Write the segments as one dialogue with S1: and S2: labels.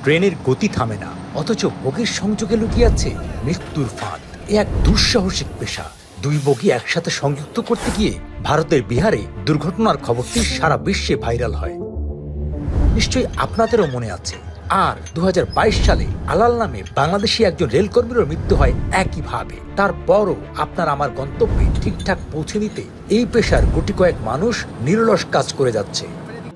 S1: ট্রেনের গতি থামে না, অথচ বগির সংযোগে লুকিয়ে আছে মৃত্যুর ফাঁদ। এক দুঃসাহসিক পেশা। দুই বগি একসাথে সংযুক্ত করতে গিয়ে ভারতের বিহারে দুর্ঘটনার খবরটি সারা বিশ্বে ভাইরাল হয়। নিশ্চয়ই আপনাদেরও মনে আছে। আর 2022 সালে আলাল নামে বাংলাদেশি একজন রেলকর্মীরও মৃত্যু হয় একইভাবে। তারপরও আপনার আমার গন্তব্যে ঠিকঠাক পৌঁছে দিতে এই পেশার গুটি কয়েক মানুষ নিরলস কাজ করে যাচ্ছে।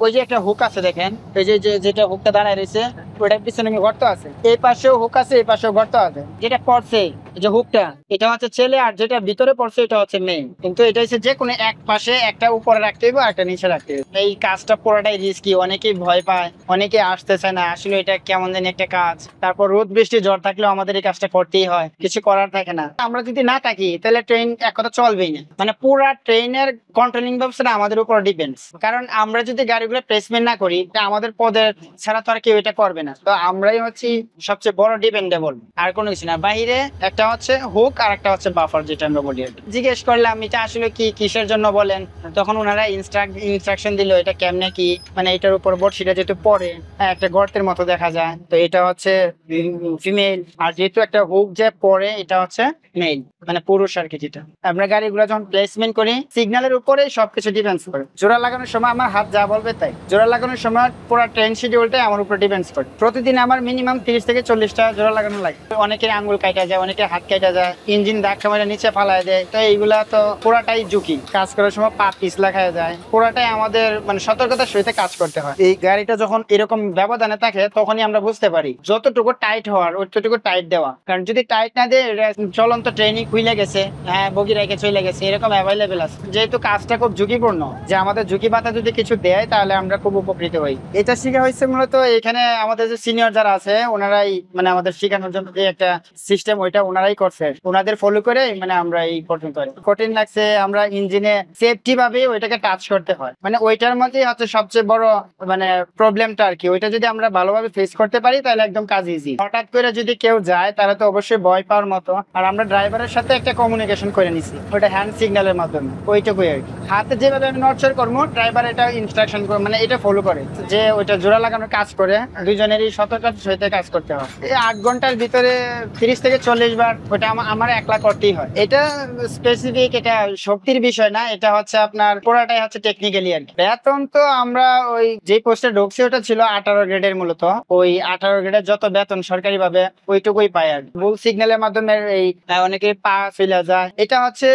S2: ওই যে একটা হুক আছে দেখেন, এই যে যেটা হুকটা দাঁড়ায় রয়েছে ওটার পিছনে গর্ত আছে, এই পাশেও হুক আছে, এই পাশেও গর্ত আছে। যেটা পড়ছে যে হুকটা, এটা হচ্ছে ছেলে, আর যেটা ভিতরে পড়ছে এটা হচ্ছে মেয়ে। কিন্তু এটা হচ্ছে যে কোনো এক পাশে একটা উপরে রাখতে হবে আর একটা নিচে রাখতে হবে। এই কাজটা পুরোটাই রিস্কি, অনেকেই ভয় পায়, অনেকে আসতে চায় না। আসলে এটা কেমন জানি একটা কাজ। তারপর রোদ বৃষ্টি ঝড় থাকলেও আমাদের এই কাজটা করতেই হয়, কিছু করার থাকে না। আমরা যদি না থাকি তাহলে ট্রেন এক কথা চলবেই না। মানে পুরা ট্রেনের কন্ট্রোলিং ব্যবস্থাটা আমাদের উপর ডিপেন্ডস। কারণ আমরা যদি গাড়িগুলো প্লেসমেন্ট না করি, আমাদের পদের ছাড়া তো আর কেউ এটা করবে না। তো আমরাই হচ্ছি সবচেয়ে বড় ডিপেন্ডেবল, আর কোনো কিছু না। বাইরে একটা হচ্ছে হুক আর একটা হচ্ছে বাফার, যেটা আমরা বলি। জিজ্ঞেস করলাম এটা আসলে কি, কিসের জন্য বলেন, তখন ওনারা ইনস্ট্রাকশন দিল এটা কেমনে কি। মানে এটার উপর বর্ষিটা যেহেতু পরে একটা গর্তের মতো দেখা যায়, তো এটা হচ্ছে ফিমেল। আর যেহেতু একটা হুক যে পরে, এটা হচ্ছে মেল, মানে পুরুষ আর কি। যেটা আমরা গাড়িগুলো যখন প্লেসমেন্ট করি, সিগন্যালের উপরে সবকিছু ডিপেন্ডস করে। জোড়া লাগানোর সময় আমার হাত যা বলবে তাই। জোড়া লাগানোর সময় পুরো ট্রেন শিডিউলটাই আমার উপর ডিপেন্ডস করে। প্রতিদিন আমার মিনিমাম 30 থেকে 40টা জোড়া লাগানো লাগে। অনেকের আঙ্গুল কাটা যায়, অনেকের হাত কাটা যায়, ইঞ্জিন ধাক্কা মেরে নিচে ফালায় দেয়। তো এইগুলা তো পুরাটাই ঝুঁকি। কাজ করার সময় পা পিছলা খাওয়া যায়, পুরাটাই আমাদের মানে সতর্কতার সহিত কাজ করতে হয়। এই গাড়িটা যখন এরকম ব্যবধানে থাকে, তখনই আমরা বুঝতে পারি যতটুকু টাইট হওয়ার অতটুকু টাইট দেওয়া। কারণ যদি টাইট না দেয়, চলন্ত ট্রেনিং খুলে গেছে, হ্যাঁ বগি রেখে চলে গেছে, এরকম অ্যাভেলেবেল আছে। যেহেতু কাজটা খুব ঝুঁকিপূর্ণ, যে আমাদের ঝুঁকি বাতা যদি কিছু দেয় তাহলে আমরা খুব উপকৃত হই। এটা শেখা হয়েছে মূলত এখানে আমাদের যে সিনিয়র যারা আছে, ওনারাই মানে আমাদের শেখানোর জন্য যে একটা সিস্টেম, ওইটা ওনারাই করছে। ওনাদের ফলো করে মানে আমরা এই পর্যন্ত। কঠিন লাগছে, আমরা ইঞ্জিনে সেফটি ভাবে ওইটাকে টাচ করতে হয়। মানে ওইটার মধ্যেই হচ্ছে সবচেয়ে বড় মানে প্রবলেমটা আর কি। ওইটা যদি আমরা ভালোভাবে ফেস করতে পারি তাহলে একদম কাজ ইজি। হঠাৎ করে যদি কেউ যায় তাহলে তো অবশ্যই ভয় পাওয়ার মতো। আর আমরা ড্রাইভারের সাথে একটা কমিউনিকেশন করে নিছি, ওইটা হ্যান্ড সিগন্যালের মাধ্যমে। ওইটুকুই আর কি। হাতে যেভাবে আমি নড়চড় করবো, ড্রাইভার এটা ইনস্ট্রাকশন করে, মানে এটা ফলো করে, যে ওইটা জোড়া লাগানোর কাজ করে। দুজনেরই সতর্কতার সহিত কাজ করতে হয়। এই 8 ঘন্টার ভিতরে 30 থেকে 40 বার ওইটা আমার একলা করতেই হয়। এটা স্পেসিফিক, এটা শক্তির বিষয় না, এটা হচ্ছে আপনার পুরাটাই হচ্ছে টেকনিক্যালি আর কি। বেতন তো আমরা ওই যে পোস্টে ঢুকছি ওটা ছিল 18 গ্রেডের। মূলত ওই 18 গ্রেডের যত বেতন সরকারি ভাবে ওইটুকুই পায় আর ভুল সিগন্যালের মাধ্যমে এই অনেকে পা ফেলে যায়। এটা হচ্ছে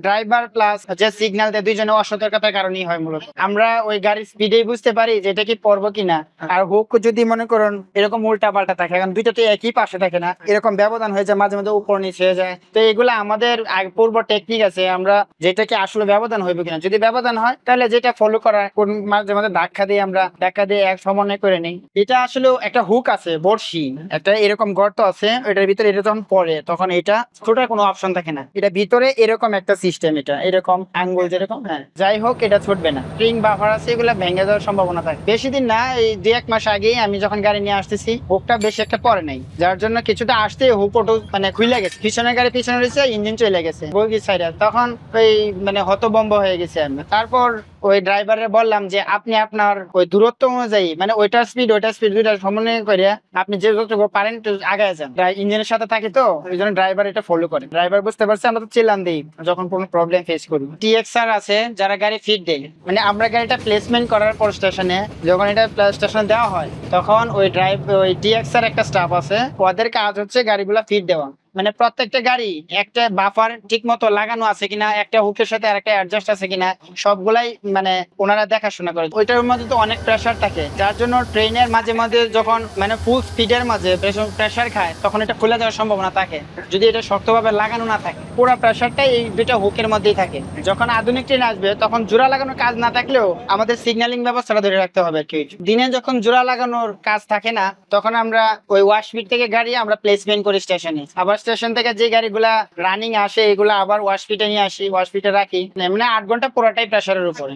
S2: ড্রাইভার প্লাস যে সিগন্যাল দেয়, দুইজনে অসতর্কতার কারণেই হয়। মূলত আমরা ওই গাড়ির স্পিডেই বুঝতে পারি যে এটা কি পড়বো কিনা। আর হুক যদি মনে করুন এরকম উল্টা পাল্টা থাকে, কারণ দুইটা তো একই পাশে থাকে না, এরকম ব্যবধান হয়ে যায়, মাঝে মাঝে উপর নিচে হয়ে যায়। তো এগুলো আমাদের পূর্ব টেকনিক আছে, আমরা যেটাকে আসলে ব্যবধান হইবে কিনা, যদি ব্যবধান হয় তাহলে যেটা ফলো করা, কোন মাঝে মাঝে ধাক্কা দিয়ে এক সমন্বয় করে নেই। এটা আসলে একটা হুক আছে, বর্ষি একটা এরকম গর্ত আছে, এটার ভিতরে এটা যখন পড়ে তখন এটা ছোটার কোনো অপশন থাকে না। এটা ভিতরে এরকম একটা সিস্টেম, এটা এরকম আঙ্গুল যেরকম, হ্যাঁ যাই হোক এটা ছুটবে না। স্প্রিং বাফার আছে, এগুলো ভেঙে যাওয়ার সম্ভাবনা থাকে। বেশি দিন না, এই 2-1 মাস আগেই আমি যখন গাড়ি নিয়ে আসতেছি, হুকটা বেশি একটা পরে নাই, যার জন্য কিছুটা আসতে হুক ওটো মানে খুলে গেছে। পিছনের গাড়ি পিছনে রয়েছে, ইঞ্জিন চলে গেছে বগি সাইডে, তখন ওই মানে হতবম্ব হয়ে গেছে আমি। তারপর ওই ড্রাইভারের বললাম যে আপনি আপনার ওই দূরত্ব অনুযায়ী, মানে ওইটার স্পিড দুইটা সমন্বয় করে আপনি যে যতটুকু পারেন আগায় যান। ইঞ্জিনের সাথে থাকে তো ওই জন্য ড্রাইভার এটা ফলো করে। ড্রাইভার বুঝতে পারছে, আমরা তো চিল্লান দিই যখন কোনো প্রবলেম ফেস করি। টিএক্সআর আছে যারা গাড়ি ফিট দেয়, মানে আমরা গাড়িটা প্লেসমেন্ট করার পর স্টেশনে, যখন এটা স্টেশনে দেওয়া হয় তখন ওই টিএক্সআর একটা স্টাফ আছে, ওদের কাজ হচ্ছে গাড়িগুলা ফিট দেওয়া। মানে প্রত্যেকটা গাড়ি একটা বাফার ঠিক মতো লাগানো আছে কিনা, একটা হুকের সাথে আর একটা অ্যাডজাস্ট আছে কিনা, সবগুলাই মানে ওনারা দেখাশোনা করে। ওইটার মধ্যে তো অনেক প্রেসার থাকে, যার জন্য ট্রেনের মাঝে মাঝে যখন মানে ফুল স্পিডের মাঝে প্রেসার খায় তখন এটা খুলে যাওয়ার সম্ভাবনা থাকে, যদি এটা শক্তভাবে লাগানো না থাকে। পুরো প্রেসারটাই এই দুইটা হুকের মধ্যেই থাকে। যখন আধুনিক ট্রেন আসবে তখন জোড়া লাগানোর কাজ না থাকলেও আমাদের সিগন্যালিং ব্যবস্থাটা ধরে রাখতে হবে। দিনে যখন জোড়া লাগানোর কাজ থাকে না, তখন আমরা ওই ওয়াশপিট থেকে গাড়ি আমরা প্লেসমেন্ট করি স্টেশনে। আবার স্টেশন থেকে যে গাড়িগুলা রানিং আসে এগুলা আবার ওয়াশপিটে নিয়ে আসি, ওয়াশপিটে রাখি। মানে 8 ঘন্টা পুরোটাই প্রেসারের উপরে।